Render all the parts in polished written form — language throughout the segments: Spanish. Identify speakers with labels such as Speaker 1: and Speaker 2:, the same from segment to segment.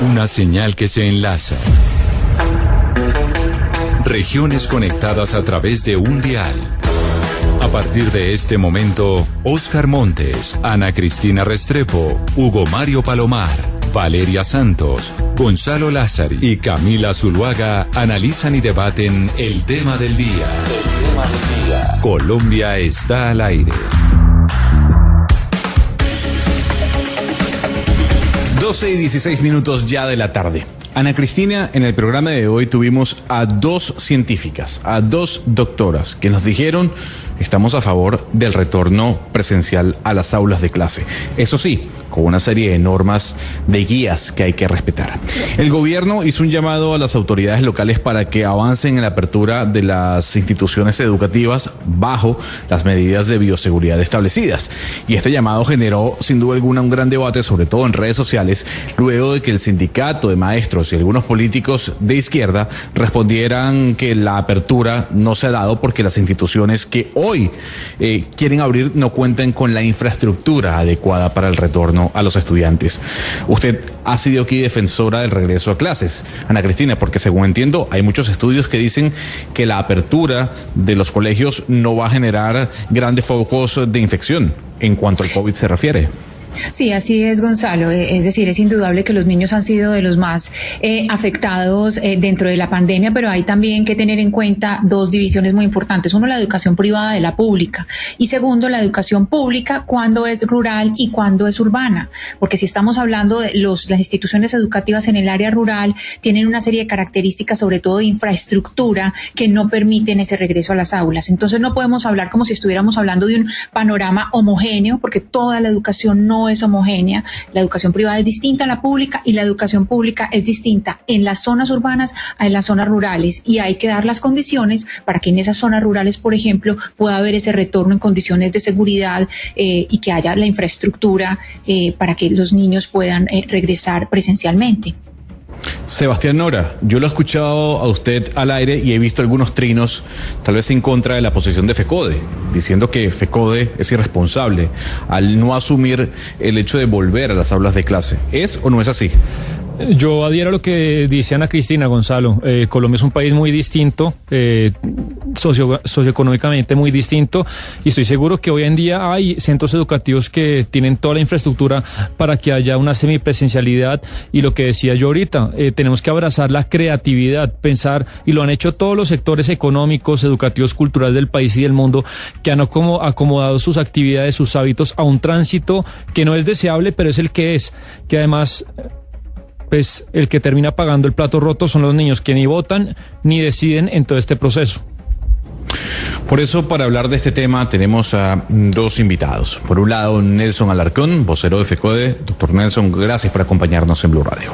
Speaker 1: Una señal que se enlaza. Regiones conectadas a través de un dial. A partir de este momento, Óscar Montes, Ana Cristina Restrepo, Hugo Mario Palomar, Valeria Santos, Gonzalo Lázari y Camila Zuluaga analizan y debaten el tema del día. Colombia está al aire.
Speaker 2: 12:16 ya de la tarde. Ana Cristina, en el programa de hoy tuvimos a dos científicas, a dos doctoras que nos dijeron: estamos a favor del retorno presencial a las aulas de clase. Eso sí, con una serie de normas, de guías que hay que respetar. El gobierno hizo un llamado a las autoridades locales para que avancen en la apertura de las instituciones educativas bajo las medidas de bioseguridad establecidas. Y este llamado generó, sin duda alguna, un gran debate, sobre todo en redes sociales, luego de que el sindicato de maestros y algunos políticos de izquierda respondieran que la apertura no se ha dado porque las instituciones que hoy quieren abrir no cuentan con la infraestructura adecuada para el retorno a los estudiantes. Usted ha sido aquí defensora del regreso a clases, Ana Cristina, porque según entiendo hay muchos estudios que dicen que la apertura de los colegios no va a generar grandes focos de infección en cuanto al COVID se refiere.
Speaker 3: Sí, así es, Gonzalo. Es decir, es indudable que los niños han sido de los más afectados dentro de la pandemia, pero hay también que tener en cuenta dos divisiones muy importantes. Uno, la educación privada de la pública, y segundo, la educación pública cuando es rural y cuando es urbana. Porque si estamos hablando de las instituciones educativas en el área rural, tienen una serie de características, sobre todo de infraestructura, que no permiten ese regreso a las aulas. Entonces no podemos hablar como si estuviéramos hablando de un panorama homogéneo, porque toda la educación no es homogénea. La educación privada es distinta a la pública y la educación pública es distinta en las zonas urbanas a en las zonas rurales, y hay que dar las condiciones para que en esas zonas rurales, por ejemplo, pueda haber ese retorno en condiciones de seguridad y que haya la infraestructura para que los niños puedan regresar presencialmente.
Speaker 2: Sebastián Nora, yo lo he escuchado a usted al aire y he visto algunos trinos, tal vez en contra de la posición de FECODE, diciendo que FECODE es irresponsable al no asumir el hecho de volver a las aulas de clase. ¿Es o no es así?
Speaker 4: Yo adhiero a lo que dice Ana Cristina, Gonzalo. Colombia es un país muy distinto, socioeconómicamente muy distinto, y estoy seguro que hoy en día hay centros educativos que tienen toda la infraestructura para que haya una semipresencialidad. Y lo que decía yo ahorita, tenemos que abrazar la creatividad, pensar, y lo han hecho todos los sectores económicos, educativos, culturales del país y del mundo, que han acomodado sus actividades, sus hábitos a un tránsito que no es deseable, pero es el que es, que además, pues el que termina pagando el plato roto son los niños, que ni votan ni deciden en todo este proceso.
Speaker 2: Por eso, para hablar de este tema, tenemos a dos invitados. Por un lado, Nelson Alarcón, vocero de FECODE. Doctor Nelson, gracias por acompañarnos en Blue Radio.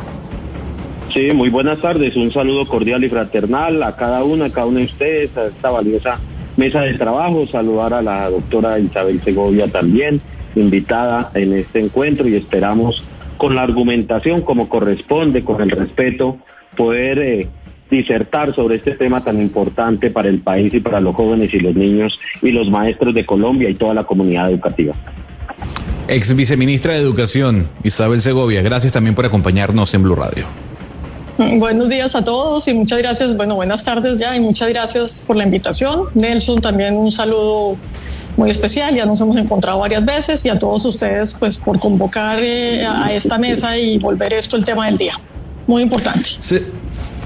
Speaker 5: Sí, muy buenas tardes. Un saludo cordial y fraternal a cada uno de ustedes, a esta valiosa mesa de trabajo. Saludar a la doctora Isabel Segovia también, invitada en este encuentro, y esperamos, con la argumentación como corresponde, con el respeto, poder disertar sobre este tema tan importante para el país y para los jóvenes y los niños y los maestros de Colombia y toda la comunidad educativa.
Speaker 2: Ex viceministra de Educación, Isabel Segovia, gracias también por acompañarnos en Blue Radio.
Speaker 6: Buenos días a todos y muchas gracias, buenas tardes ya, y muchas gracias por la invitación. Nelson, también un saludo muy especial, ya nos hemos encontrado varias veces, y a todos ustedes pues por convocar a esta mesa y volver esto el tema del día. Muy importante.
Speaker 2: Sí.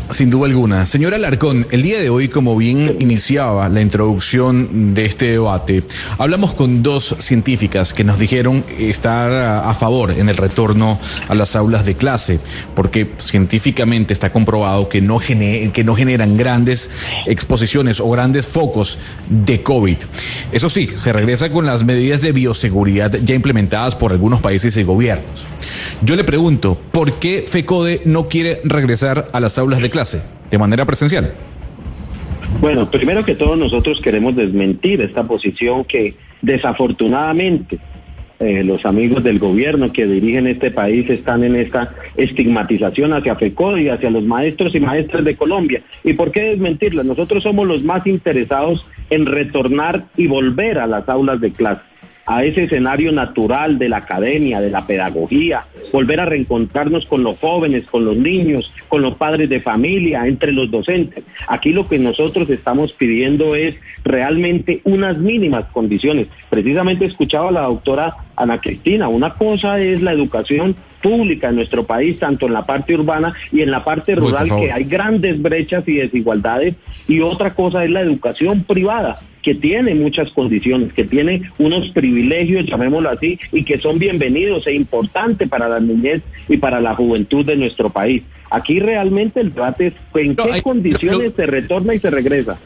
Speaker 2: Sin duda alguna. Señora Alarcón, el día de hoy, como bien iniciaba la introducción de este debate, hablamos con dos científicas que nos dijeron estar a favor en el retorno a las aulas de clase, porque científicamente está comprobado que no generan grandes exposiciones o grandes focos de COVID. Eso sí, se regresa con las medidas de bioseguridad ya implementadas por algunos países y gobiernos. Yo le pregunto, ¿por qué FECODE no quiere regresar a las aulas de clase de manera presencial?
Speaker 5: Bueno, primero que todo, nosotros queremos desmentir esta posición que desafortunadamente los amigos del gobierno que dirigen este país están en esta estigmatización hacia FECODE y hacia los maestros y maestras de Colombia. ¿Y por qué desmentirla? Nosotros somos los más interesados en retornar y volver a las aulas de clase. a ese escenario natural de la academia, de la pedagogía, volver a reencontrarnos con los jóvenes, con los niños, con los padres de familia, entre los docentes. Aquí lo que nosotros estamos pidiendo es realmente unas mínimas condiciones. Precisamente escuchaba a la doctora Ana Cristina, una cosa es la educación pública en nuestro país, tanto en la parte urbana y en la parte rural, que hay grandes brechas y desigualdades, y otra cosa es la educación privada, que tiene muchas condiciones, que tiene unos privilegios, llamémoslo así, y que son bienvenidos e importantes para la niñez y para la juventud de nuestro país. Aquí realmente el debate es en qué condiciones se retorna y se regresa.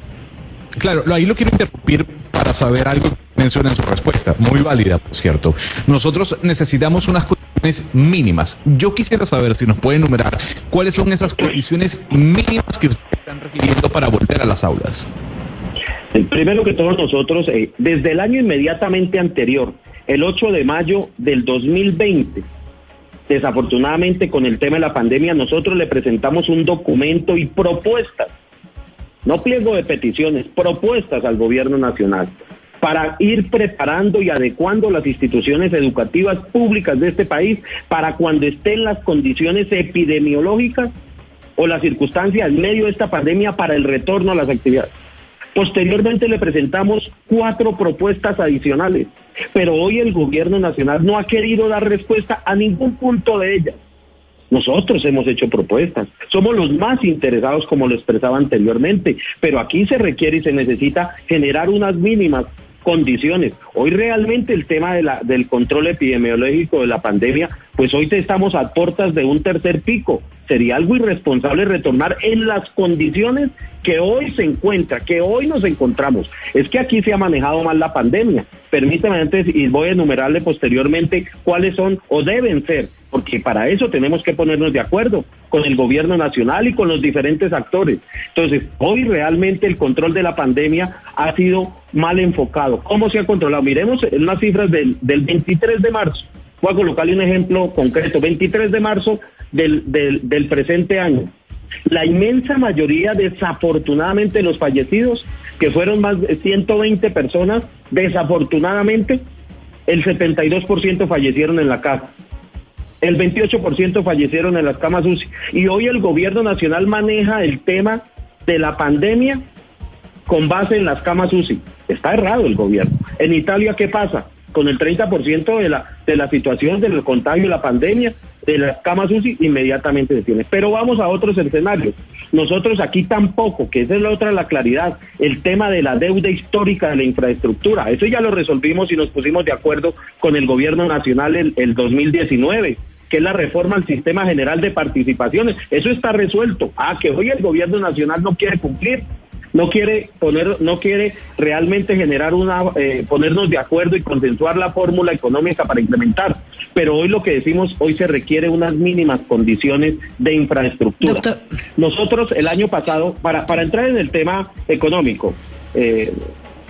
Speaker 2: Claro, ahí lo quiero interrumpir para saber algo que menciona en su respuesta, muy válida, por cierto. Nosotros necesitamos unas condiciones mínimas. Yo quisiera saber si nos puede enumerar cuáles son esas condiciones mínimas que ustedes están refiriendo para volver a las aulas.
Speaker 5: Primero que todo, nosotros, desde el año inmediatamente anterior, el 8 de mayo del 2020, desafortunadamente con el tema de la pandemia, nosotros le presentamos un documento y propuestas, no pliego de peticiones, propuestas al gobierno nacional para ir preparando y adecuando las instituciones educativas públicas de este país para cuando estén las condiciones epidemiológicas o las circunstancias en medio de esta pandemia para el retorno a las actividades. Posteriormente le presentamos 4 propuestas adicionales, pero hoy el gobierno nacional no ha querido dar respuesta a ningún punto de ellas. Nosotros hemos hecho propuestas, somos los más interesados, como lo expresaba anteriormente, pero aquí se requiere y se necesita generar unas mínimas condiciones. Hoy realmente el tema del control epidemiológico de la pandemia, pues hoy estamos a puertas de un tercer pico. Sería algo irresponsable retornar en las condiciones que hoy se encuentra, que hoy nos encontramos. Es que aquí se ha manejado mal la pandemia. Permítame antes, y voy a enumerarle posteriormente cuáles son o deben ser, porque para eso tenemos que ponernos de acuerdo con el gobierno nacional y con los diferentes actores. Entonces, hoy realmente el control de la pandemia ha sido mal enfocado. ¿Cómo se ha controlado? Miremos las cifras del 23 de marzo. Voy a colocarle un ejemplo concreto. 23 de marzo del presente año. La inmensa mayoría, desafortunadamente, de los fallecidos, que fueron más de 120 personas, desafortunadamente, el 72% fallecieron en la casa. El 28% fallecieron en las camas UCI. Y hoy el gobierno nacional maneja el tema de la pandemia con base en las camas UCI. Está errado el gobierno. En Italia, ¿qué pasa? Con el 30% de la situación del contagio de la pandemia, de las camas UCI, inmediatamente se tiene. Pero vamos a otros escenarios. Nosotros aquí tampoco, que esa es la otra, la claridad, el tema de la deuda histórica de la infraestructura. Eso ya lo resolvimos y nos pusimos de acuerdo con el gobierno nacional el 2019, que es la reforma al sistema general de participaciones. Eso está resuelto. Que hoy el gobierno nacional no quiere cumplir. No quiere realmente generar ponernos de acuerdo y consensuar la fórmula económica para implementar. Pero hoy lo que decimos, hoy se requiere unas mínimas condiciones de infraestructura. Doctor. Nosotros el año pasado, para entrar en el tema económico,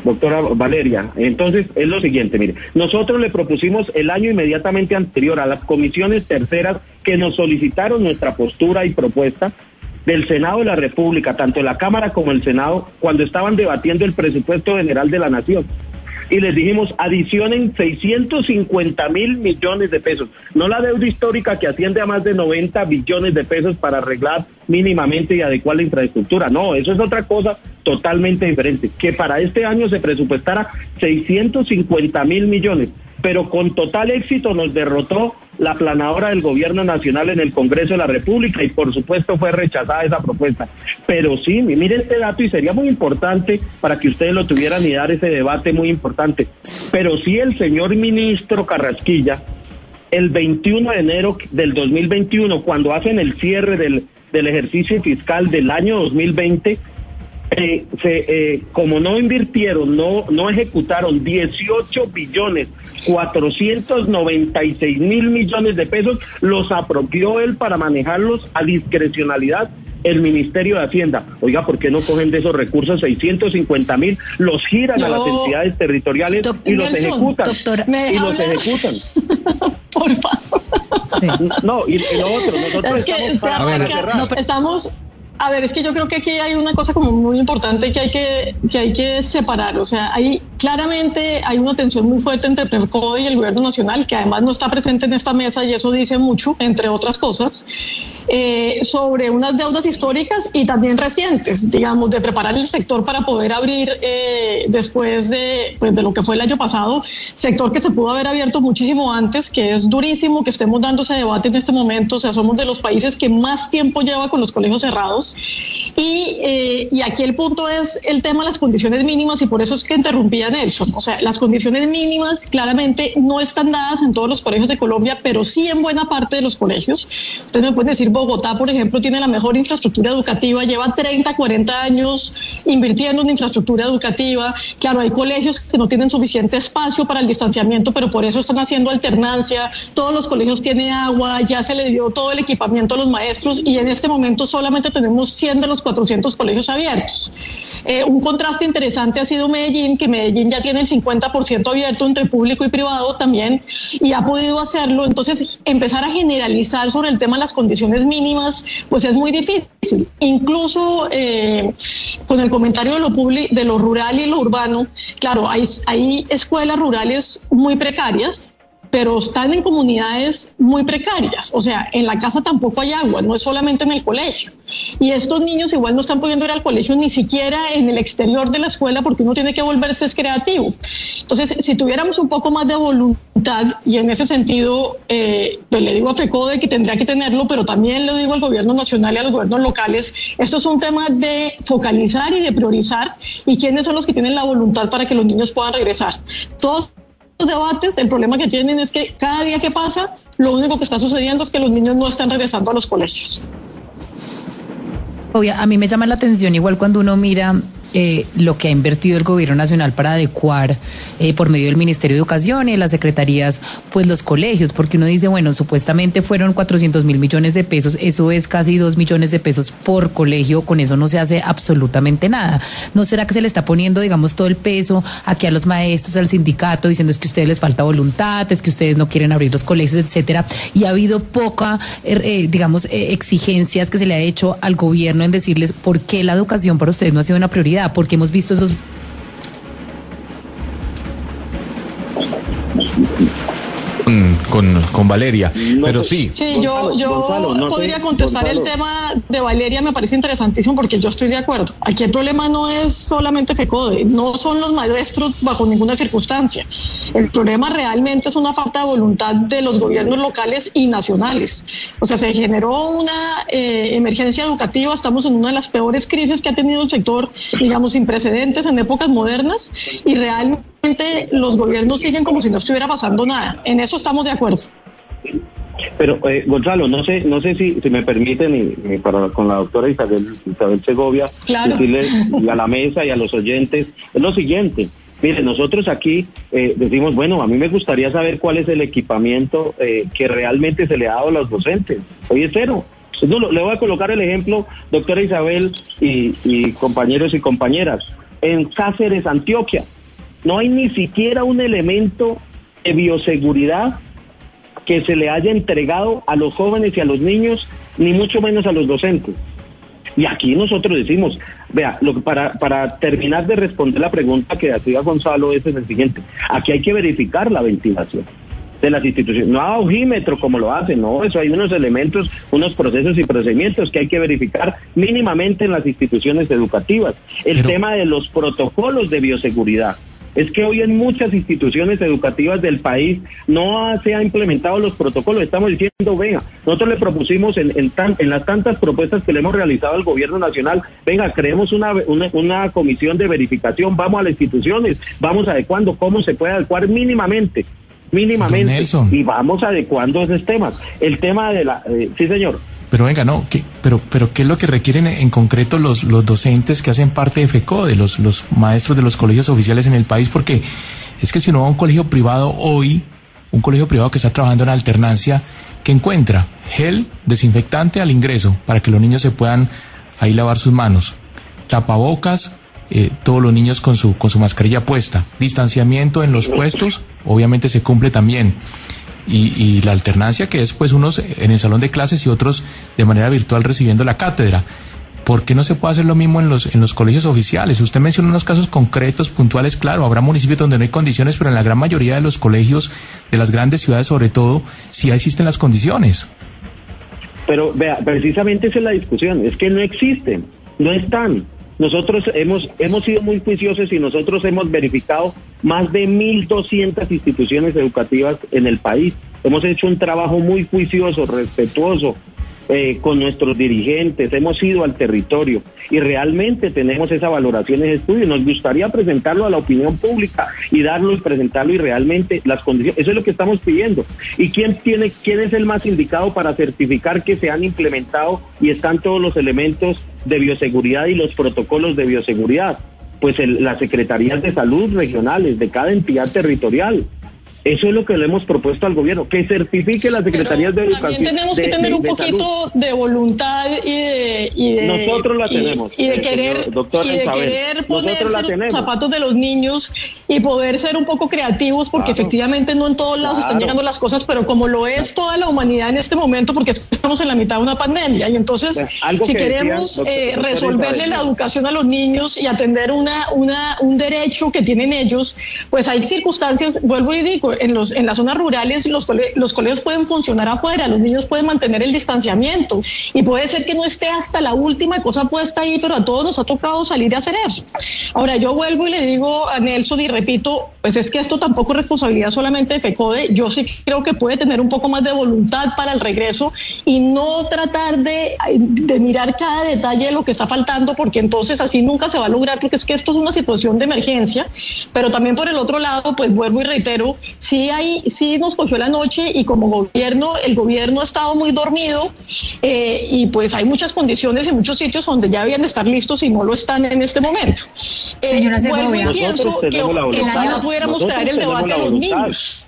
Speaker 5: doctora Valeria, entonces es lo siguiente, mire, nosotros le propusimos el año inmediatamente anterior a las comisiones terceras que nos solicitaron nuestra postura y propuesta, del Senado de la República, tanto la Cámara como el Senado, cuando estaban debatiendo el presupuesto general de la Nación. Y les dijimos, adicionen 650.000 millones de pesos, no la deuda histórica que asciende a más de 90 billones de pesos para arreglar mínimamente y adecuar la infraestructura. No, eso es otra cosa totalmente diferente. Que para este año se presupuestara 650.000 millones, pero con total éxito nos derrotó la planadora del gobierno nacional en el Congreso de la República y por supuesto fue rechazada esa propuesta. Pero sí, mire este dato y sería muy importante para que ustedes lo tuvieran y dar ese debate muy importante. Pero sí, el señor ministro Carrasquilla, el 21 de enero del 2021, cuando hacen el cierre del ejercicio fiscal del año 2020, como no invirtieron, no ejecutaron 18.496.000 millones de pesos, los apropió él para manejarlos a discrecionalidad el Ministerio de Hacienda. Oiga, ¿por qué no cogen de esos recursos 650.000, los giran a las entidades territoriales y los ejecutan?
Speaker 6: Por favor.
Speaker 5: Sí. No, y lo otro, nosotros
Speaker 6: estamos A ver, es que yo creo que aquí hay una cosa como muy importante que hay que separar. O sea, claramente hay una tensión muy fuerte entre PREVCODE y el gobierno nacional, que además no está presente en esta mesa, y eso dice mucho, entre otras cosas, sobre unas deudas históricas y también recientes, digamos, de preparar el sector para poder abrir después de lo que fue el año pasado, sector que se pudo haber abierto muchísimo antes, que es durísimo que estemos dando ese debate en este momento. O sea, somos de los países que más tiempo lleva con los colegios cerrados, y aquí el punto es el tema de las condiciones mínimas, y por eso es que interrumpía Nelson. O sea, las condiciones mínimas claramente no están dadas en todos los colegios de Colombia, pero sí en buena parte de los colegios. Ustedes me pueden decir, Bogotá, por ejemplo, tiene la mejor infraestructura educativa, lleva 30, 40 años invirtiendo en infraestructura educativa. Claro, hay colegios que no tienen suficiente espacio para el distanciamiento, pero por eso están haciendo alternancia. Todos los colegios tienen agua, ya se le dio todo el equipamiento a los maestros, y en este momento solamente tenemos 100 de los 400 colegios abiertos. Un contraste interesante ha sido Medellín, que Medellín ya tiene el 50% abierto entre público y privado también, y ha podido hacerlo. Entonces, empezar a generalizar sobre el tema de las condiciones mínimas, pues es muy difícil. Incluso con el comentario de lo rural y lo urbano, claro, hay escuelas rurales muy precarias, pero están en comunidades muy precarias. O sea, en la casa tampoco hay agua, no es solamente en el colegio. Y estos niños igual no están pudiendo ir al colegio ni siquiera en el exterior de la escuela, porque uno tiene que volverse creativo. Entonces, si tuviéramos un poco más de voluntad, y en ese sentido, pues le digo a FECODE que tendría que tenerlo, pero también le digo al gobierno nacional y a los gobiernos locales, esto es un tema de focalizar y de priorizar, y quiénes son los que tienen la voluntad para que los niños puedan regresar. Todos debates, el problema que tienen es que cada día que pasa, lo único que está sucediendo es que los niños no están regresando a los colegios.
Speaker 7: A mí me llama la atención, igual cuando uno mira lo que ha invertido el gobierno nacional para adecuar por medio del Ministerio de Educación y de las secretarías, pues los colegios, porque uno dice, bueno, supuestamente fueron 400.000 millones de pesos, eso es casi 2 millones de pesos por colegio, con eso no se hace absolutamente nada. ¿No será que se le está poniendo, digamos, todo el peso aquí a los maestros, al sindicato, diciendo es que a ustedes les falta voluntad, es que ustedes no quieren abrir los colegios, etcétera? Y ha habido poca, exigencias que se le ha hecho al gobierno en decirles por qué la educación para ustedes no ha sido una prioridad, porque hemos visto esos...
Speaker 2: Con Valeria, no, pero sí.
Speaker 6: Sí, Gonzalo, podría contestar el tema de Valeria, me parece interesantísimo, porque yo estoy de acuerdo. Aquí el problema no es solamente FECODE, no son los maestros bajo ninguna circunstancia. El problema realmente es una falta de voluntad de los gobiernos locales y nacionales. O sea, se generó una emergencia educativa, estamos en una de las peores crisis que ha tenido el sector, digamos, sin precedentes en épocas modernas, y realmente los gobiernos siguen como si no estuviera pasando nada. En eso estamos de acuerdo.
Speaker 5: Pero Gonzalo, no sé si me permiten, con la doctora Isabel Segovia,
Speaker 6: claro,
Speaker 5: decirle y a la mesa y a los oyentes, es lo siguiente. Mire, nosotros aquí decimos, bueno, a mí me gustaría saber cuál es el equipamiento que realmente se le ha dado a los docentes. Hoy es cero. No, le voy a colocar el ejemplo, doctora Isabel y compañeros y compañeras. En Cáceres, Antioquia, no hay ni siquiera un elemento de bioseguridad que se le haya entregado a los jóvenes y a los niños, ni mucho menos a los docentes. Y aquí nosotros decimos, vea, para terminar de responder la pregunta que hacía Gonzalo, es el siguiente: aquí hay que verificar la ventilación de las instituciones, no a ojímetro como lo hacen, no, eso hay unos elementos, unos procesos y procedimientos que hay que verificar mínimamente en las instituciones educativas. El tema de los protocolos de bioseguridad. Es que hoy en muchas instituciones educativas del país no se han implementado los protocolos. Estamos diciendo, venga, nosotros le propusimos en las tantas propuestas que le hemos realizado al gobierno nacional, venga, creemos una comisión de verificación, vamos a las instituciones, vamos adecuando cómo se puede adecuar mínimamente, y vamos adecuando esos temas. El tema de la... sí, señor.
Speaker 8: Pero venga, no, pero ¿qué es lo que requieren en concreto los docentes que hacen parte de FECODE, los maestros de los colegios oficiales en el país? Porque es que si uno va a un colegio privado hoy, un colegio privado que está trabajando en alternancia, ¿qué encuentra? Gel desinfectante al ingreso para que los niños se puedan ahí lavar sus manos, tapabocas, todos los niños con su mascarilla puesta, distanciamiento en los puestos, obviamente se cumple también. Y la alternancia, que es pues unos en el salón de clases y otros de manera virtual recibiendo la cátedra. ¿por qué no se puede hacer lo mismo en los colegios oficiales? Usted menciona unos casos concretos, puntuales, claro, habrá municipios donde no hay condiciones, pero en la gran mayoría de los colegios, de las grandes ciudades sobre todo, sí existen las condiciones.
Speaker 5: Pero vea, precisamente esa es la discusión, es que no existen, no están. Nosotros hemos sido muy juiciosos y nosotros hemos verificado más de 1.200 instituciones educativas en el país. Hemos hecho un trabajo muy juicioso, respetuoso, con nuestros dirigentes, hemos ido al territorio y realmente tenemos esa valoración, ese estudio. Nos gustaría presentarlo a la opinión pública y darlo y presentarlo, y realmente las condiciones, eso es lo que estamos pidiendo. ¿Y quién es el más indicado para certificar que se han implementado y están todos los elementos de bioseguridad y los protocolos de bioseguridad? Pues las secretarías de salud regionales de cada entidad territorial. Eso es lo que le hemos propuesto al gobierno, que certifique las secretarías de educación.
Speaker 6: También tenemos que tener un poquito de voluntad y de
Speaker 5: nosotros la tenemos.
Speaker 6: Y de querer, ponerse los zapatos de los niños y poder ser un poco creativos, porque efectivamente no en todos lados están llegando las cosas, pero como lo es toda la humanidad en este momento, porque estamos en la mitad de una pandemia, y entonces si queremos resolverle la educación a los niños y atender un derecho que tienen ellos, pues hay circunstancias, vuelvo y digo, en las zonas rurales los colegios pueden funcionar afuera, los niños pueden mantener el distanciamiento y puede ser que no esté hasta la última cosa puesta ahí, pero a todos nos ha tocado salir a hacer eso. Ahora yo vuelvo y le digo a Nelson y repito, pues es que esto tampoco es responsabilidad solamente de FECODE. Yo sí creo que puede tener un poco más de voluntad para el regreso y no tratar de mirar cada detalle de lo que está faltando, porque entonces así nunca se va a lograr, porque es que esto es una situación de emergencia. Pero también por el otro lado, pues vuelvo y reitero, sí nos cogió la noche y como gobierno, el gobierno ha estado muy dormido, y pues hay muchas condiciones en muchos sitios donde ya debían estar listos y no lo están en este momento.
Speaker 3: Señora Segovia,
Speaker 6: pienso que ojalá pudiéramos traer el debate a los niños.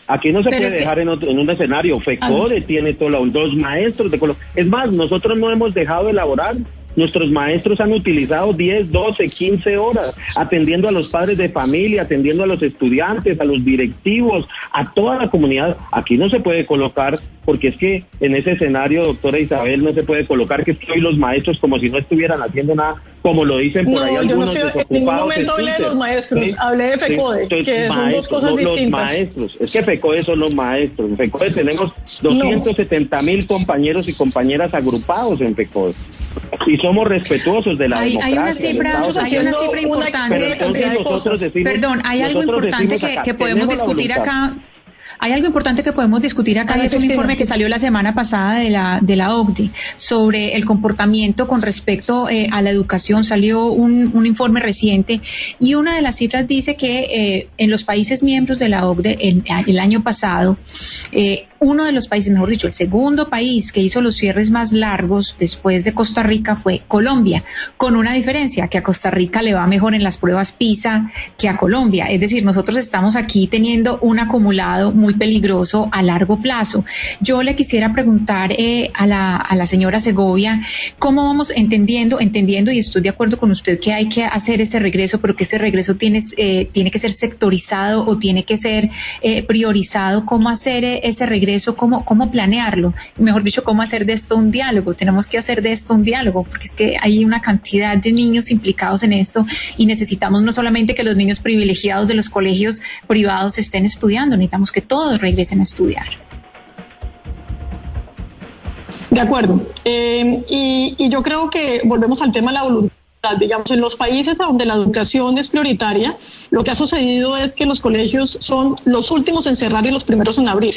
Speaker 5: Aquí no se puede dejar en un escenario. FECODE tiene todos los maestros de Colombia. Es más, nosotros no hemos dejado de elaborar. Nuestros maestros han utilizado 10, 12, 15 horas atendiendo a los padres de familia, atendiendo a los estudiantes, a los directivos, a toda la comunidad. Aquí no se puede colocar, porque es que en ese escenario, doctora Isabel, no se puede colocar que hoy los maestros como si no estuvieran haciendo nada, como lo dicen por ahí algunos desocupados.
Speaker 6: En ningún momento hablé de los maestros, ¿sí? Hablé de FECODE, que son dos cosas distintas.
Speaker 5: Los maestros, es que FECODE son los maestros. En FECODE tenemos 270,000 compañeros y compañeras agrupados en FECODE. Y somos respetuosos de la democracia.
Speaker 3: Hay una cifra importante. Perdón, hay algo importante que podemos discutir acá. Hay algo importante que podemos discutir acá, y es un informe que salió la semana pasada de la OCDE sobre el comportamiento con respecto a la educación. Salió un informe reciente y una de las cifras dice que en los países miembros de la OCDE el año pasado, uno de los países, mejor dicho, el segundo país que hizo los cierres más largos después de Costa Rica fue Colombia, con una diferencia, que a Costa Rica le va mejor en las pruebas PISA que a Colombia. Es decir, nosotros estamos aquí teniendo un acumulado muy peligroso a largo plazo. Yo le quisiera preguntar a la señora Segovia, ¿cómo vamos entendiendo, y estoy de acuerdo con usted que hay que hacer ese regreso, pero que ese regreso tiene que ser sectorizado o tiene que ser priorizado? ¿Cómo hacer ese regreso? ¿Cómo planearlo? Mejor dicho, ¿cómo hacer de esto un diálogo? Tenemos que hacer de esto un diálogo, porque es que hay una cantidad de niños implicados en esto y necesitamos no solamente que los niños privilegiados de los colegios privados estén estudiando, necesitamos que todos regresen a estudiar.
Speaker 6: De acuerdo. Y yo creo que volvemos al tema de la voluntad. Digamos, en los países donde la educación es prioritaria, lo que ha sucedido es que los colegios son los últimos en cerrar y los primeros en abrir.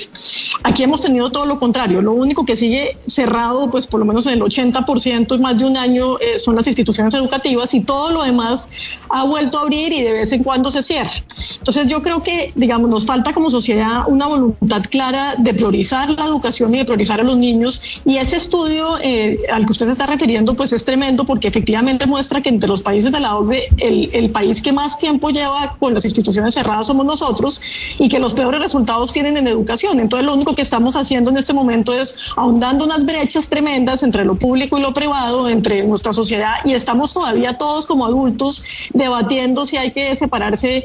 Speaker 6: Aquí hemos tenido todo lo contrario. Lo único que sigue cerrado, pues por lo menos en el 80%, más de un año, son las instituciones educativas, y todo lo demás ha vuelto a abrir y de vez en cuando se cierra. Entonces yo creo que, digamos, nos falta como sociedad una voluntad clara de priorizar la educación y de priorizar a los niños, y ese estudio al que usted se está refiriendo pues es tremendo, porque efectivamente muestra que entre los países de la OCDE el país que más tiempo lleva con las instituciones cerradas somos nosotros, y que los peores resultados tienen en educación. Entonces lo único que estamos haciendo en este momento es ahondando unas brechas tremendas entre lo público y lo privado, entre nuestra sociedad, y estamos todavía todos como adultos debatiendo si hay que separarse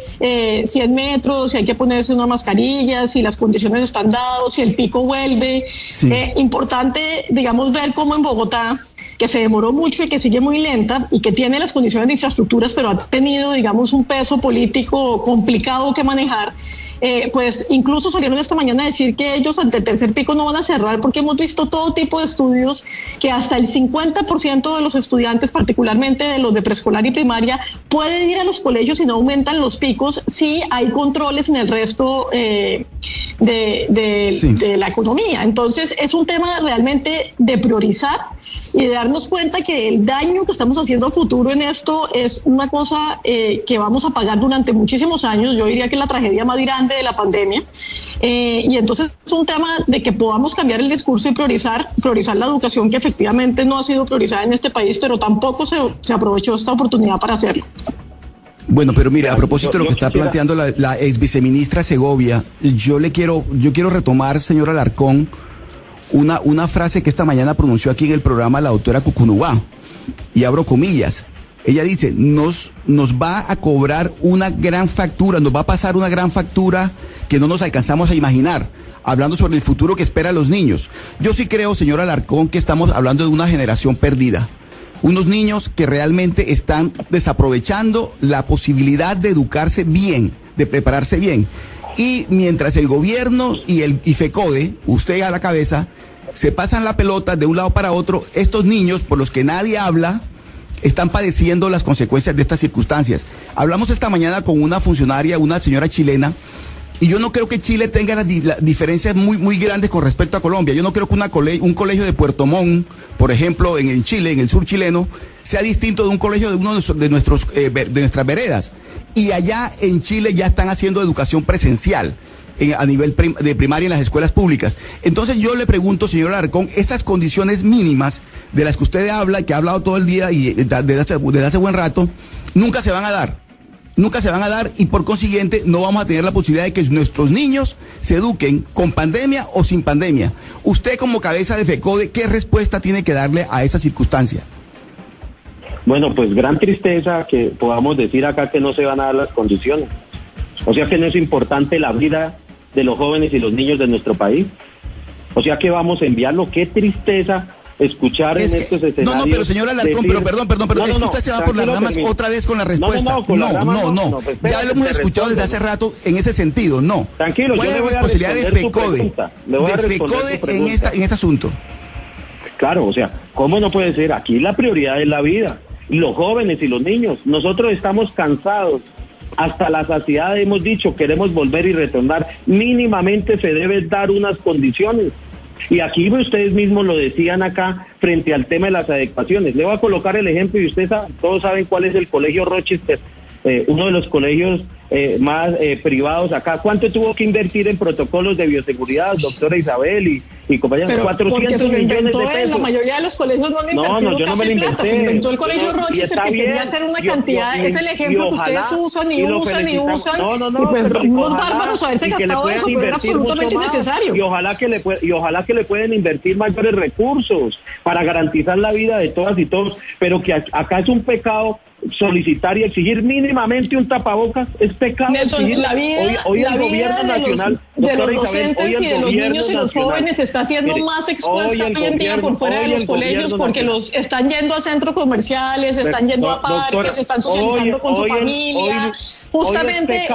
Speaker 6: 100 metros, si hay que ponerse una mascarilla, si las condiciones están dadas, si el pico vuelve. Sí. Importante, digamos, ver cómo en Bogotá que se demoró mucho y que sigue muy lenta y que tiene las condiciones de infraestructuras, pero ha tenido, digamos, un peso político complicado que manejar, pues incluso salieron esta mañana a decir que ellos ante el tercer pico no van a cerrar, porque hemos visto todo tipo de estudios que hasta el 50% de los estudiantes, particularmente de los de preescolar y primaria, pueden ir a los colegios y no aumentan los picos si hay controles en el resto de la economía. Entonces es un tema realmente de priorizar y de darnos cuenta que el daño que estamos haciendo a futuro en esto es una cosa que vamos a pagar durante muchísimos años. Yo diría que es la tragedia más grande de la pandemia, y entonces es un tema de que podamos cambiar el discurso y priorizar la educación, que efectivamente no ha sido priorizada en este país, pero tampoco se aprovechó esta oportunidad para hacerlo.
Speaker 9: Bueno, pero mire, a propósito de lo que está planteando la ex viceministra Segovia, yo quiero retomar, señor Alarcón, una frase que esta mañana pronunció aquí en el programa la doctora Cucunubá, y abro comillas. Ella dice, nos va a cobrar una gran factura, nos va a pasar una gran factura que no nos alcanzamos a imaginar, hablando sobre el futuro que espera a los niños. Yo sí creo, señor Alarcón, que estamos hablando de una generación perdida. Unos niños que realmente están desaprovechando la posibilidad de educarse bien, de prepararse bien. Y mientras el gobierno y FECODE, usted a la cabeza, se pasan la pelota de un lado para otro, estos niños, por los que nadie habla, están padeciendo las consecuencias de estas circunstancias. Hablamos esta mañana con una funcionaria, una señora chilena, y yo no creo que Chile tenga las diferencias muy grandes con respecto a Colombia. Yo no creo que un colegio de Puerto Montt, por ejemplo, en Chile, en el sur chileno, sea distinto de un colegio de uno de nuestras veredas. Y allá en Chile ya están haciendo educación presencial a nivel de primaria en las escuelas públicas. Entonces yo le pregunto, señor Alarcón, esas condiciones mínimas de las que usted habla, que ha hablado todo el día y desde hace buen rato, nunca se van a dar. Nunca se van a dar, y por consiguiente no vamos a tener la posibilidad de que nuestros niños se eduquen con pandemia o sin pandemia. Usted, como cabeza de FECODE, ¿qué respuesta tiene que darle a esa circunstancia?
Speaker 5: Bueno, pues gran tristeza que podamos decir acá que no se van a dar las condiciones. O sea que no es importante la vida de los jóvenes y los niños de nuestro país. O sea que vamos a enviarlo. Qué tristeza escuchar en estos escenarios. No,
Speaker 9: pero señor Alarcón, pero perdón, es que usted se va por las ramas otra vez con la respuesta. No. Pues, ya lo hemos escuchado desde hace rato en ese sentido, no.
Speaker 5: Tranquilo,
Speaker 9: ¿cuál es la responsabilidad de FECODE en este asunto?
Speaker 5: Claro, o sea, ¿cómo no puede ser? Aquí la prioridad es la vida, y los jóvenes y los niños. Nosotros estamos cansados, hasta la saciedad hemos dicho, queremos volver y retornar. Mínimamente se deben dar unas condiciones. Y aquí ustedes mismos lo decían acá frente al tema de las adecuaciones. Le voy a colocar el ejemplo, y todos saben cuál es el colegio Rochester, uno de los colegios más privados acá. ¿Cuánto tuvo que invertir en protocolos de bioseguridad, doctora Isabel y compañeros? 400 millones de pesos.
Speaker 6: La mayoría de los colegios no han invertido
Speaker 5: yo no me lo inventé.
Speaker 6: Se inventó el colegio Rochester, que quería hacer una cantidad, es el ejemplo que ustedes usan y usan, y pues unos bárbaros haberse gastado eso, pero era absolutamente innecesario.
Speaker 5: Y ojalá que le pueden invertir mayores recursos para garantizar la vida de todas y todos, pero que acá es un pecado solicitar y exigir mínimamente un tapabocas. Es pecado.
Speaker 6: Nelson, la vida,
Speaker 5: hoy el gobierno nacional,
Speaker 6: de los docentes y de los niños y los jóvenes está siendo más expuesta hoy en día por fuera de los colegios, porque los están yendo a centros comerciales, están yendo a parques, están socializando con su familia. Justamente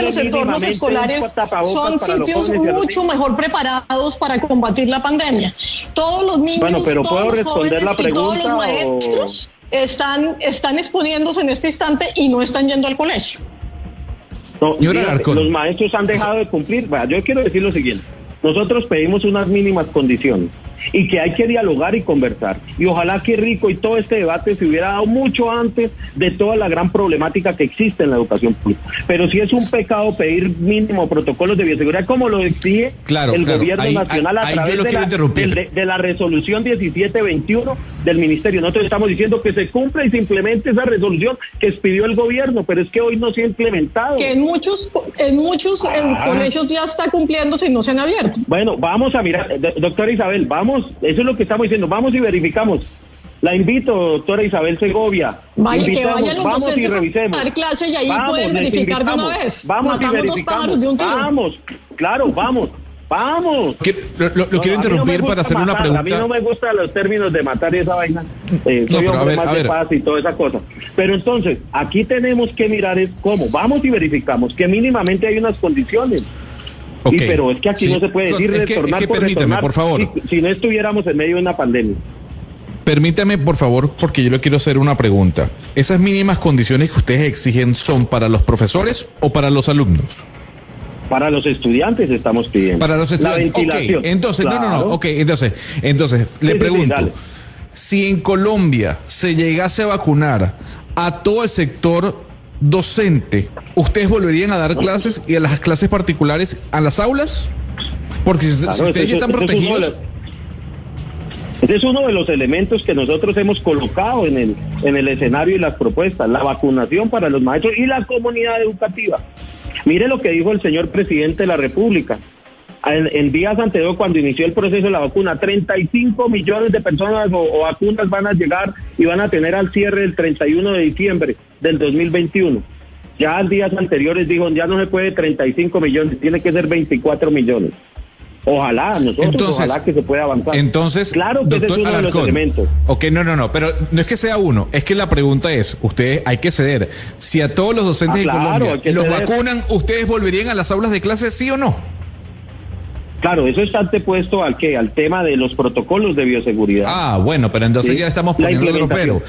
Speaker 6: los entornos escolares son sitios mucho mejor preparados para combatir la pandemia. Todos los niños, todos los jóvenes y todos los maestros están exponiéndose en este instante y no están yendo al colegio.
Speaker 5: No, los maestros han dejado de cumplir. Yo quiero decir lo siguiente: nosotros pedimos unas mínimas condiciones y que hay que dialogar y conversar, y ojalá que rico y todo este debate se hubiera dado mucho antes de toda la gran problemática que existe en la educación pública. Pero sí es un pecado pedir mínimo protocolos de bioseguridad, como lo exige el gobierno nacional a través de la resolución 1721 del ministerio. Nosotros estamos diciendo que se cumpla y se implemente esa resolución que expidió el gobierno, pero es que hoy no se ha implementado.
Speaker 6: Que en muchos colegios ya está cumpliéndose y no se han abierto.
Speaker 5: Bueno, vamos a mirar, doctora Isabel, vamos, eso es lo que estamos diciendo, vamos y verificamos. La invito, doctora Isabel Segovia.
Speaker 6: Que vayan los docentes a dar clase, y ahí pueden verificar de una vez.
Speaker 5: Vamos y verificamos.
Speaker 6: De un tiro.
Speaker 5: Vamos, claro, vamos. Vamos.
Speaker 2: Lo quiero interrumpir para hacer una pregunta.
Speaker 5: A mí no me gustan los términos de matar y esa vaina. Soy hombre más de paz y toda esa cosa. Pero entonces, aquí tenemos que mirar es cómo. Vamos y verificamos que mínimamente hay unas condiciones.
Speaker 2: Okay.
Speaker 5: Pero es que aquí no se puede decir retornar por
Speaker 2: permíteme,
Speaker 5: retornar,
Speaker 2: por favor.
Speaker 5: si no estuviéramos en medio de una pandemia.
Speaker 2: Permítame, por favor, porque yo le quiero hacer una pregunta. ¿Esas mínimas condiciones que ustedes exigen son para los profesores o para los alumnos?
Speaker 5: Para los estudiantes estamos pidiendo.
Speaker 2: Para los estudiantes.
Speaker 5: La ventilación.
Speaker 2: Okay. Entonces,
Speaker 5: claro.
Speaker 2: no. Ok, entonces, le pregunto, si en Colombia se llegase a vacunar a todo el sector docente, ¿ustedes volverían a dar clases y a las clases particulares a las aulas? Porque si ustedes ya están protegidos...
Speaker 5: Ese es uno de los elementos que nosotros hemos colocado en el escenario y las propuestas, la vacunación para los maestros y la comunidad educativa. Mire lo que dijo el señor presidente de la República. En días anteriores, cuando inició el proceso de la vacuna, 35 millones de personas o vacunas van a llegar y van a tener al cierre el 31 de diciembre del 2021. Ya en días anteriores dijo, ya no se puede 35 millones, tiene que ser 24 millones. Ojalá, ojalá que se pueda avanzar.
Speaker 2: Entonces,
Speaker 5: claro que ese es uno de los elementos.
Speaker 2: Ok, no, pero no es que sea uno, es que la pregunta es, ustedes hay que ceder. Si a todos los docentes de Colombia los vacunan, ¿ustedes volverían a las aulas de clase, sí o no?
Speaker 5: Claro, eso está antepuesto al tema de los protocolos de bioseguridad.
Speaker 2: Ah, bueno, pero entonces ya estamos poniendo otro pero.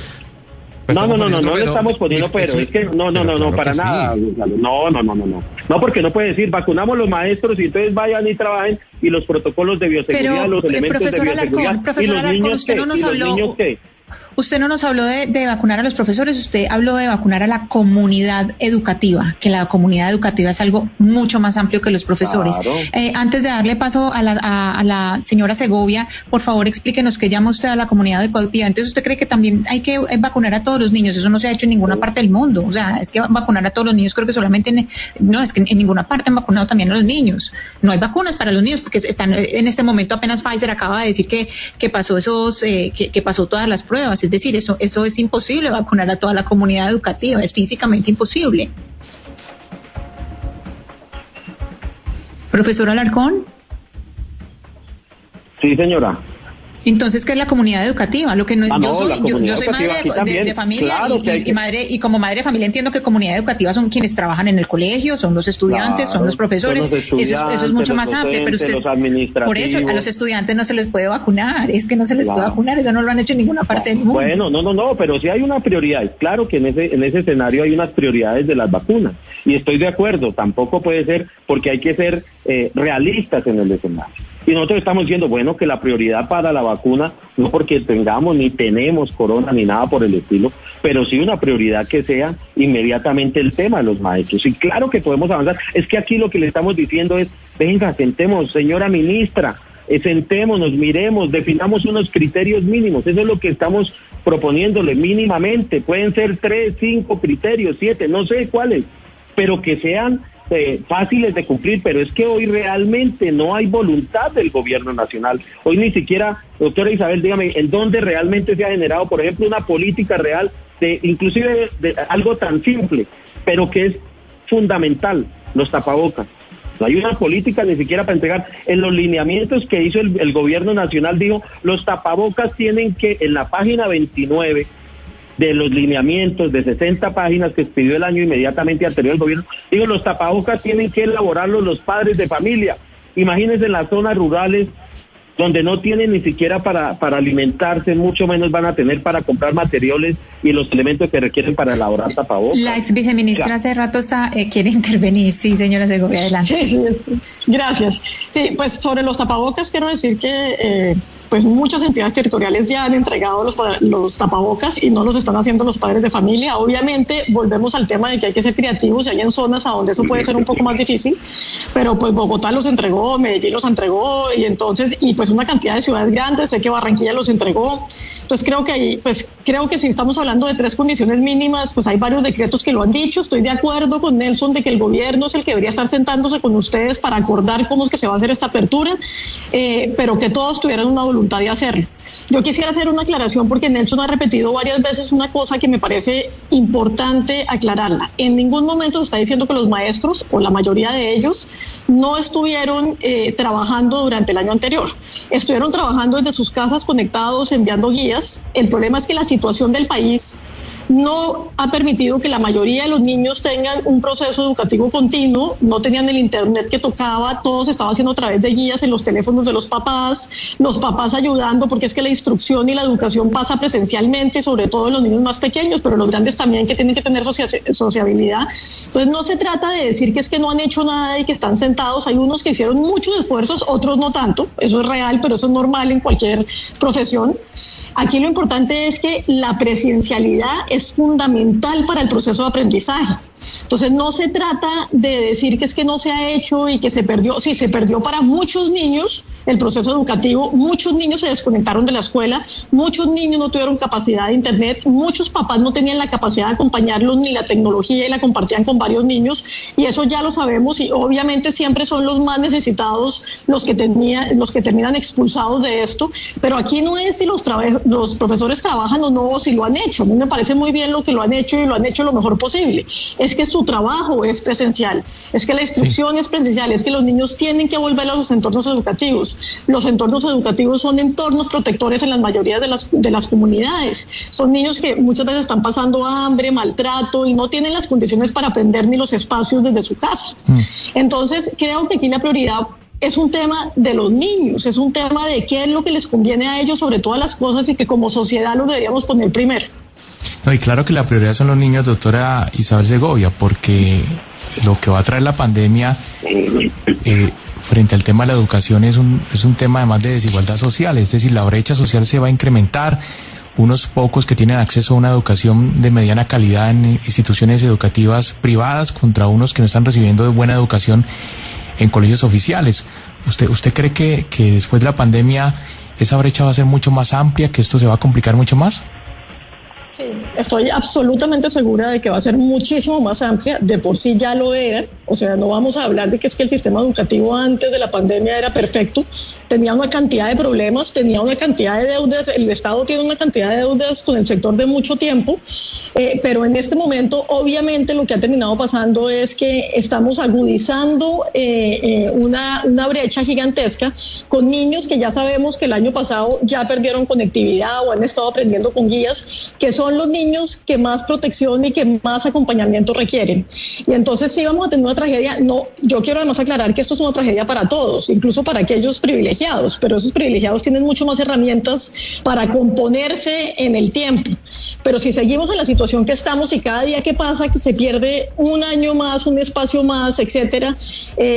Speaker 5: No le estamos poniendo pero, es que no, para nada. No, porque no puede decir, vacunamos los maestros y entonces vayan y trabajen y los protocolos de bioseguridad,
Speaker 3: pero,
Speaker 5: los elementos de bioseguridad.
Speaker 3: Profesor Alarcón, usted no nos habló de vacunar a los profesores, usted habló de vacunar a la comunidad educativa, que la comunidad educativa es algo mucho más amplio que los profesores. Claro. Antes de darle paso a la señora Segovia, por favor explíquenos qué llama usted a la comunidad educativa. Entonces, ¿usted cree que también hay que vacunar a todos los niños? Eso no se ha hecho en ninguna parte del mundo. O sea, es que vacunar a todos los niños creo que solamente es que en ninguna parte han vacunado también a los niños. No hay vacunas para los niños porque están en este momento apenas Pfizer acaba de decir que pasó que pasó todas las pruebas. Es decir, eso es imposible vacunar a toda la comunidad educativa, es físicamente imposible. Profesor Alarcón.
Speaker 5: Sí, señora.
Speaker 3: Entonces, ¿qué es la comunidad educativa? Lo que no, yo soy madre de familia, claro, y madre, y como madre de familia entiendo que comunidad educativa son quienes trabajan en el colegio, son los estudiantes, claro, son los profesores, eso es mucho más amplio, pero usted, por eso a los estudiantes no se les puede vacunar, es que no se les puede vacunar, eso no lo han hecho en ninguna parte del mundo.
Speaker 5: Bueno, no, pero sí hay una prioridad, claro que en ese escenario hay unas prioridades de las vacunas, y estoy de acuerdo, tampoco puede ser, porque hay que ser realistas en el escenario. Y nosotros estamos diciendo, bueno, que la prioridad para la vacuna, no porque tengamos ni tenemos corona ni nada por el estilo, pero sí una prioridad que sea inmediatamente el tema de los maestros. Y claro que podemos avanzar. Es que aquí lo que le estamos diciendo es, venga, sentemos, señora ministra, sentémonos, miremos, definamos unos criterios mínimos. Eso es lo que estamos proponiéndole mínimamente. Pueden ser 3, 5 criterios, 7, no sé cuáles, pero que sean fáciles de cumplir, pero es que hoy realmente no hay voluntad del gobierno nacional. Hoy ni siquiera, doctora Isabel, dígame, ¿en dónde realmente se ha generado, por ejemplo, una política real inclusive de algo tan simple, pero que es fundamental, los tapabocas? No hay una política ni siquiera para entregar. En los lineamientos que hizo el gobierno nacional dijo, los tapabocas tienen que, en la página 29, de los lineamientos de 60 páginas que expidió el año inmediatamente anterior al gobierno, digo, los tapabocas tienen que elaborarlos los padres de familia. Imagínense en las zonas rurales donde no tienen ni siquiera para alimentarse, mucho menos van a tener para comprar materiales y los elementos que requieren para elaborar tapabocas.
Speaker 3: La ex viceministra hace rato quiere intervenir. Sí, señora Segovia, adelante.
Speaker 6: Sí, gracias. Sí, pues sobre los tapabocas quiero decir que pues muchas entidades territoriales ya han entregado los tapabocas y no los están haciendo los padres de familia. Obviamente volvemos al tema de que hay que ser creativos y hay en zonas a donde eso puede ser un poco más difícil, pero pues Bogotá los entregó, Medellín los entregó y pues una cantidad de ciudades grandes, sé que Barranquilla los entregó. Entonces creo que si estamos hablando de 3 condiciones mínimas, pues hay varios decretos que lo han dicho. Estoy de acuerdo con Nelson de que el gobierno es el que debería estar sentándose con ustedes para acordar cómo es que se va a hacer esta apertura, pero que todos tuvieran una voluntad de hacerlo. Yo quisiera hacer una aclaración porque Nelson ha repetido varias veces una cosa que me parece importante aclararla. En ningún momento se está diciendo que los maestros, o la mayoría de ellos, no estuvieron trabajando durante el año anterior. Estuvieron trabajando desde sus casas conectados, enviando guías. El problema es que la situación del país no ha permitido que la mayoría de los niños tengan un proceso educativo continuo, no tenían el internet que tocaba, todo se estaba haciendo a través de guías en los teléfonos de los papás ayudando, porque es que la instrucción y la educación pasa presencialmente, sobre todo en los niños más pequeños, pero los grandes también, que tienen que tener sociabilidad. Entonces no se trata de decir que es que no han hecho nada y que están sentados. Hay unos que hicieron muchos esfuerzos, otros no tanto, eso es real, pero eso es normal en cualquier profesión. Aquí lo importante es que la presencialidad es fundamental para el proceso de aprendizaje. Entonces no se trata de decir que es que no se ha hecho y que se perdió. Sí, se perdió para muchos niños el proceso educativo, muchos niños se desconectaron de la escuela, muchos niños no tuvieron capacidad de internet, muchos papás no tenían la capacidad de acompañarlos ni la tecnología y la compartían con varios niños, y eso ya lo sabemos, y obviamente siempre son los más necesitados los que terminan expulsados de esto. Pero aquí no es si los profesores trabajan o no, o si lo han hecho. A mí me parece muy bien lo que lo han hecho y lo han hecho lo mejor posible. Es que su trabajo es presencial, es que la instrucción es presencial, es que los niños tienen que volver a sus entornos educativos. Los entornos educativos son entornos protectores en la mayoría de las comunidades. Son niños que muchas veces están pasando hambre, maltrato y no tienen las condiciones para aprender ni los espacios desde su casa. Entonces, creo que aquí la prioridad es un tema de los niños, es un tema de qué es lo que les conviene a ellos sobre todas las cosas, y que como sociedad lo deberíamos poner primero.
Speaker 8: No, y claro que la prioridad son los niños, doctora Isabel Segovia, porque lo que va a traer la pandemia frente al tema de la educación es un tema además de desigualdad social, es decir, la brecha social se va a incrementar. Unos pocos que tienen acceso a una educación de mediana calidad en instituciones educativas privadas contra unos que no están recibiendo buena educación en colegios oficiales. ¿Usted cree que después de la pandemia esa brecha va a ser mucho más amplia, que esto se va a complicar mucho más?
Speaker 6: Sí, estoy absolutamente segura de que va a ser muchísimo más amplia. De por sí ya lo era. O sea, no vamos a hablar de que es que el sistema educativo antes de la pandemia era perfecto. Tenía una cantidad de problemas, tenía una cantidad de deudas. El Estado tiene una cantidad de deudas con el sector de mucho tiempo. Pero en este momento, obviamente, lo que ha terminado pasando es que estamos agudizando una brecha gigantesca con niños que ya sabemos que el año pasado ya perdieron conectividad o han estado aprendiendo con guías, que son los niños que más protección y que más acompañamiento requieren. Y entonces sí vamos a tener una tragedia. No, yo quiero además aclarar que esto es una tragedia para todos, incluso para aquellos privilegiados, pero esos privilegiados tienen mucho más herramientas para componerse en el tiempo. Pero si seguimos en la situación que estamos y cada día que pasa que se pierde un año más, un espacio más, etcétera,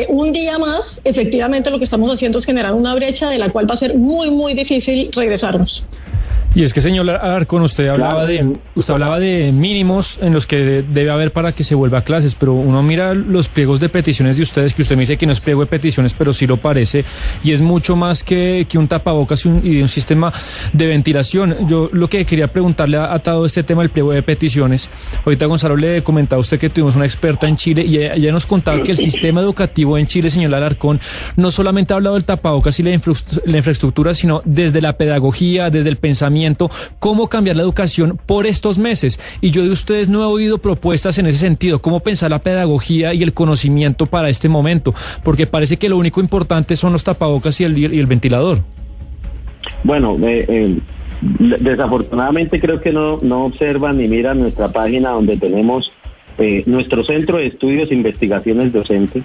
Speaker 6: un día más, efectivamente lo que estamos haciendo es generar una brecha de la cual va a ser muy, muy difícil regresarnos.
Speaker 4: Y es que, señor Alarcón, usted hablaba de mínimos en los que debe haber para que se vuelva a clases, pero uno mira los pliegos de peticiones de ustedes, que usted me dice que no es pliego de peticiones, pero sí lo parece, y es mucho más que un tapabocas y un sistema de ventilación. Yo lo que quería preguntarle, atado a este tema del pliego de peticiones, ahorita Gonzalo le comentaba a usted que tuvimos una experta en Chile, y ella nos contaba que el sistema educativo en Chile, señor Alarcón, no solamente ha hablado del tapabocas y la infraestructura, sino desde la pedagogía, desde el pensamiento, cómo cambiar la educación por estos meses. Y yo de ustedes no he oído propuestas en ese sentido, cómo pensar la pedagogía y el conocimiento para este momento, porque parece que lo único importante son los tapabocas y el ventilador.
Speaker 5: Bueno, desafortunadamente creo que no observan ni miran nuestra página, donde tenemos nuestro centro de estudios e investigaciones docentes,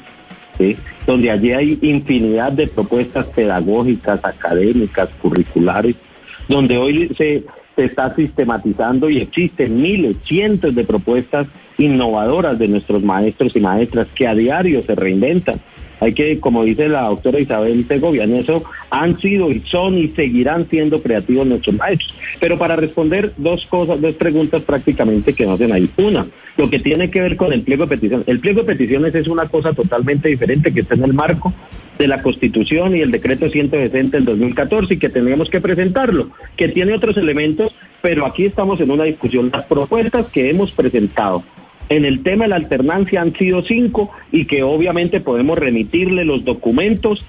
Speaker 5: ¿sí?, donde allí hay infinidad de propuestas pedagógicas, académicas, curriculares, donde hoy se está sistematizando y existen miles, cientos de propuestas innovadoras de nuestros maestros y maestras que a diario se reinventan. Hay que, como dice la doctora Isabel Segovia, en eso han sido y son y seguirán siendo creativos nuestros maestros. Pero para responder dos preguntas prácticamente que nos hacen ahí. Una, lo que tiene que ver con el pliego de peticiones. El pliego de peticiones es una cosa totalmente diferente, que está en el marco de la Constitución y el decreto 160 del 2014, y que teníamos que presentarlo, que tiene otros elementos, pero aquí estamos en una discusión. Las propuestas que hemos presentado en el tema de la alternancia han sido 5, y que obviamente podemos remitirle los documentos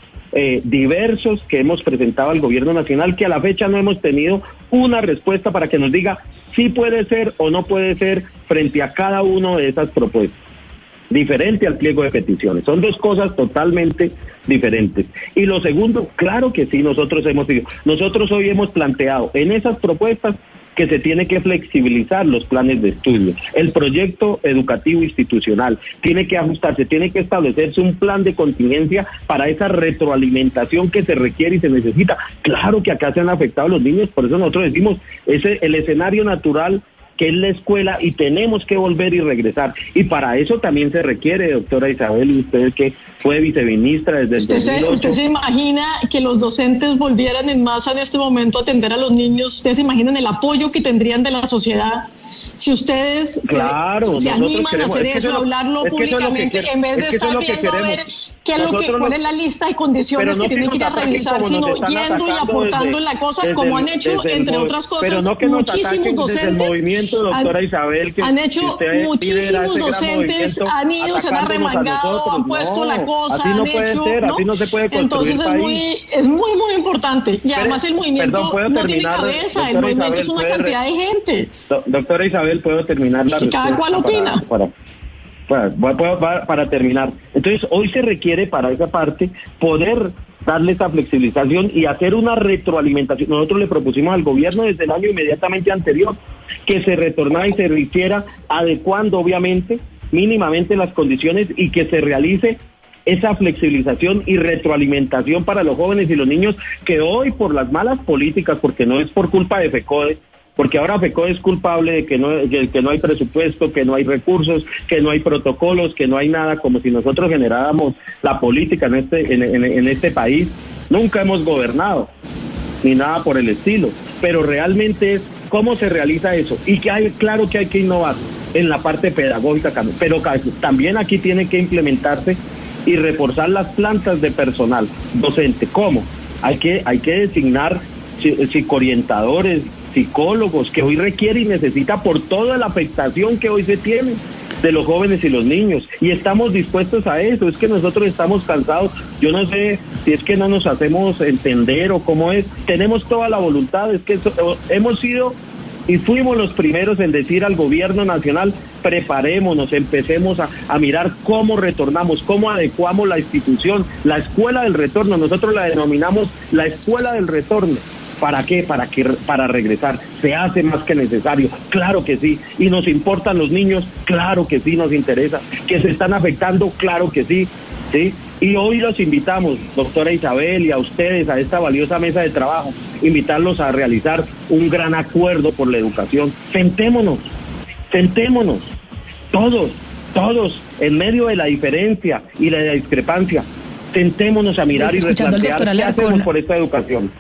Speaker 5: diversos que hemos presentado al gobierno nacional, que a la fecha no hemos tenido una respuesta para que nos diga si puede ser o no puede ser frente a cada una de esas propuestas. Diferente al pliego de peticiones. Son dos cosas totalmente diferentes. Y lo segundo, claro que sí, nosotros hoy hemos planteado en esas propuestas que se tiene que flexibilizar los planes de estudio. El proyecto educativo institucional tiene que ajustarse, tiene que establecerse un plan de contingencia para esa retroalimentación que se requiere y se necesita. Claro que acá se han afectado los niños, por eso nosotros decimos, el escenario natural que es la escuela, y tenemos que volver y regresar. Y para eso también se requiere, doctora Isabel, y usted que fue viceministra desde el 2008.
Speaker 6: ¿Usted se imagina que los docentes volvieran en masa en este momento a atender a los niños? ¿Ustedes se imaginan el apoyo que tendrían de la sociedad si ustedes se animan a hacer eso, a hablarlo públicamente, en vez de estar viendo a ver cuál es la lista de condiciones que tienen que ir a revisar, sino yendo y aportando en la cosa, como han hecho, entre otras cosas, muchísimos docentes,
Speaker 5: doctora Isabel,
Speaker 6: han hecho muchísimos docentes, han ido, se han arremangado, han puesto la cosa,
Speaker 5: así no puede ser, así no se puede construir.
Speaker 6: Entonces es muy importante, y además el movimiento no tiene cabeza, el movimiento es una cantidad de gente.
Speaker 5: Doctora Isabel, ¿puedo terminar la respuesta?
Speaker 6: Cada cual opina.
Speaker 5: Para terminar. Entonces, hoy se requiere para esa parte poder darle esa flexibilización y hacer una retroalimentación. Nosotros le propusimos al gobierno desde el año inmediatamente anterior que se retornara y se hiciera adecuando, obviamente, mínimamente las condiciones, y que se realice esa flexibilización y retroalimentación para los jóvenes y los niños que hoy, por las malas políticas, porque no es por culpa de FECODE, porque ahora FECODE es culpable de que no hay presupuesto, que no hay recursos, que no hay protocolos, que no hay nada, como si nosotros generáramos la política en este país. Nunca hemos gobernado, ni nada por el estilo, pero realmente es cómo se realiza eso, y claro que hay que innovar en la parte pedagógica, pero también aquí tiene que implementarse y reforzar las plantas de personal docente. ¿Cómo? Hay que designar psicoorientadores, psicólogos, que hoy requiere y necesita por toda la afectación que hoy se tiene de los jóvenes y los niños, y estamos dispuestos a eso. Es que nosotros estamos cansados, yo no sé si es que no nos hacemos entender o cómo es, tenemos toda la voluntad, es que hemos sido y fuimos los primeros en decir al gobierno nacional: preparémonos, empecemos a mirar cómo retornamos, cómo adecuamos la institución, la escuela del retorno. Nosotros la denominamos la escuela del retorno. ¿Para qué? Para regresar. Se hace más que necesario, claro que sí. ¿Y nos importan los niños? Claro que sí, nos interesa. ¿Que se están afectando? Claro que sí, ¿sí? Y hoy los invitamos, doctora Isabel, y a ustedes, a esta valiosa mesa de trabajo, invitarlos a realizar un gran acuerdo por la educación. Sentémonos, todos, en medio de la diferencia y de la discrepancia, sentémonos a mirar y replantear qué hacemos por esta educación.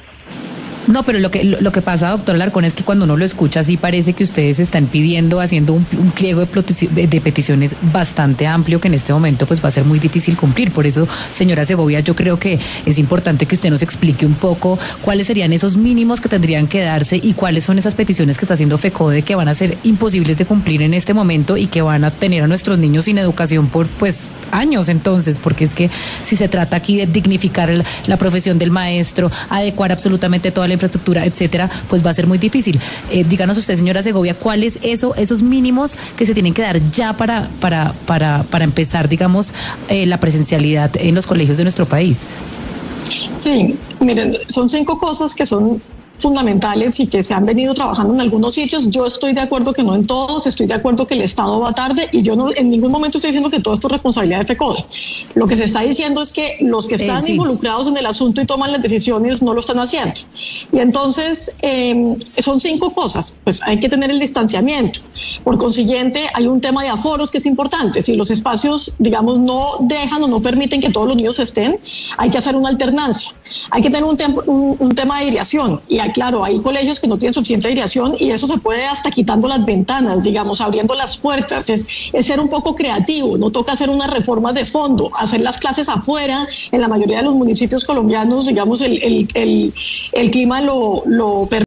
Speaker 7: No, pero lo que pasa, doctor Alarcón, es que cuando uno lo escucha así parece que ustedes están pidiendo, haciendo un pliego de peticiones bastante amplio que en este momento pues va a ser muy difícil cumplir. Por eso, señora Segovia, yo creo que es importante que usted nos explique un poco cuáles serían esos mínimos que tendrían que darse y cuáles son esas peticiones que está haciendo FECODE que van a ser imposibles de cumplir en este momento y que van a tener a nuestros niños sin educación por pues años. Entonces, porque es que si se trata aquí de dignificar la profesión del maestro, adecuar absolutamente toda la infraestructura, etcétera, pues va a ser muy difícil. Díganos usted, señora Segovia, ¿cuáles esos mínimos que se tienen que dar ya para empezar, digamos, la presencialidad en los colegios de nuestro país?
Speaker 6: Sí, miren, son 5 cosas que son fundamentales y que se han venido trabajando en algunos sitios. Yo estoy de acuerdo que no en todos, estoy de acuerdo que el Estado va tarde, y yo no en ningún momento estoy diciendo que todo esto es responsabilidad de FECODE. Lo que se está diciendo es que los que están involucrados en el asunto y toman las decisiones no lo están haciendo. Y entonces son 5 cosas. Pues hay que tener el distanciamiento. Por consiguiente, hay un tema de aforos que es importante. Si los espacios, digamos, no dejan o no permiten que todos los niños estén, hay que hacer una alternancia. Hay que tener un tema de aireación. Y claro, hay colegios que no tienen suficiente aireación, y eso se puede hasta quitando las ventanas, digamos, abriendo las puertas. Es ser un poco creativo. No toca hacer una reforma de fondo, hacer las clases afuera. En la mayoría de los municipios colombianos, digamos, el clima lo permite.